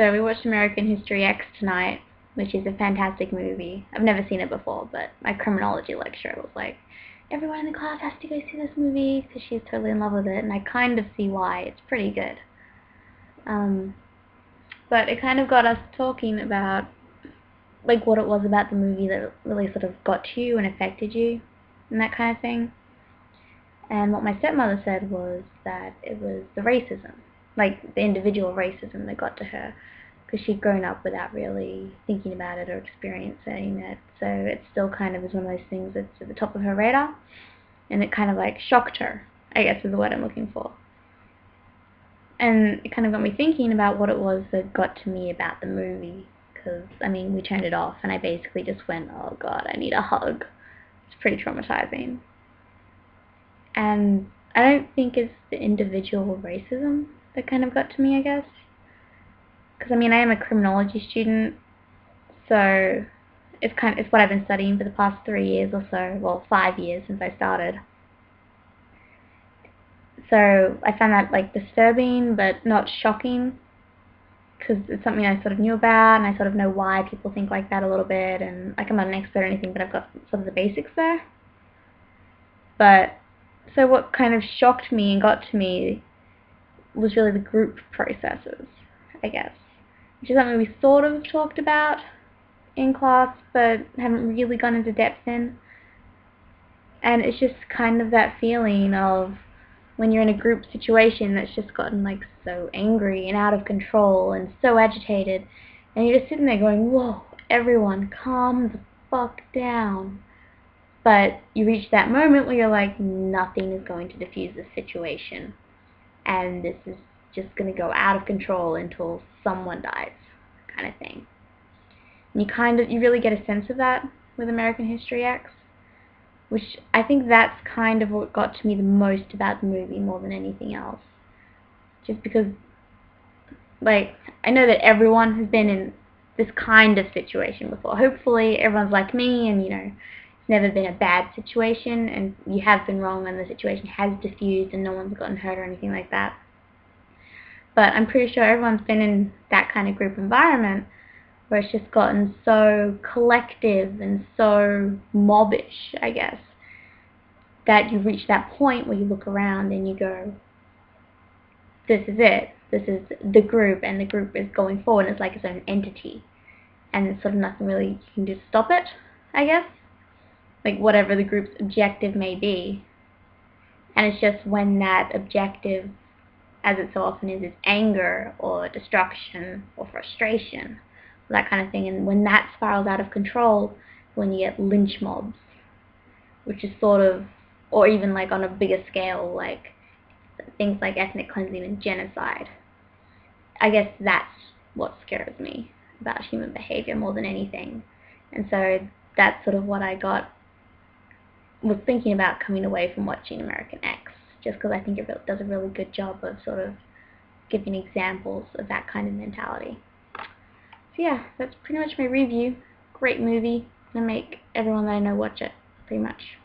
So we watched American History X tonight, which is a fantastic movie. I've never seen it before, but my criminology lecturer was like, everyone in the class has to go see this movie because she's totally in love with it, and I kind of see why. It's pretty good. But it kind of got us talking about like what it was about the movie that really sort of got to you and affected you and that kind of thing. And what my stepmother said was that it was the racism, like the individual racism that got to her, because she'd grown up without really thinking about it or experiencing it. So it still kind of is one of those things that's at the top of her radar, and it kind of like shocked her, I guess is the word I'm looking for. And it kind of got me thinking about what it was that got to me about the movie, because, I mean, we turned it off, and I basically just went, oh god, I need a hug. It's pretty traumatizing. And I don't think it's the individual racism that kind of got to me, I guess. Because, I mean, I am a criminology student, so it's what I've been studying for the past 3 years or so, well, 5 years since I started. So I found that, like, disturbing, but not shocking, because it's something I sort of knew about, and I sort of know why people think like that a little bit, and, like, I'm not an expert or anything, but I've got sort of the basics there. But so what kind of shocked me and got to me was really the group processes, I guess, which is something we sort of talked about in class, but haven't really gone into depth in. And it's just kind of that feeling of when you're in a group situation that's just gotten like so angry and out of control and so agitated, and you're just sitting there going, whoa, everyone calm the fuck down. But you reach that moment where you're like, nothing is going to diffuse this situation, and this is just going to go out of control until someone dies, kind of thing. And you really get a sense of that with American History X, which I think that's kind of what got to me the most about the movie more than anything else. Just because, like, I know that everyone has been in this kind of situation before. Hopefully everyone's like me and, you know, it's never been a bad situation and you have been wrong and the situation has diffused and no one's gotten hurt or anything like that. But I'm pretty sure everyone's been in that kind of group environment where it's just gotten so collective and so mobbish, I guess, that you reach that point where you look around and you go, this is it. This is the group, and the group is going forward. It's like its own entity, and there's sort of nothing really you can do to stop it, I guess. Like, whatever the group's objective may be. And it's just when that objective, as it so often is anger or destruction or frustration, that kind of thing, and when that spirals out of control, when you get lynch mobs, which is sort of, or even like on a bigger scale, like things like ethnic cleansing and genocide. I guess that's what scares me about human behavior more than anything. And so that's sort of what I was thinking about coming away from watching American X, just because I think it does a really good job of sort of giving examples of that kind of mentality. So yeah, that's pretty much my review. Great movie. I'm going to make everyone that I know watch it, pretty much.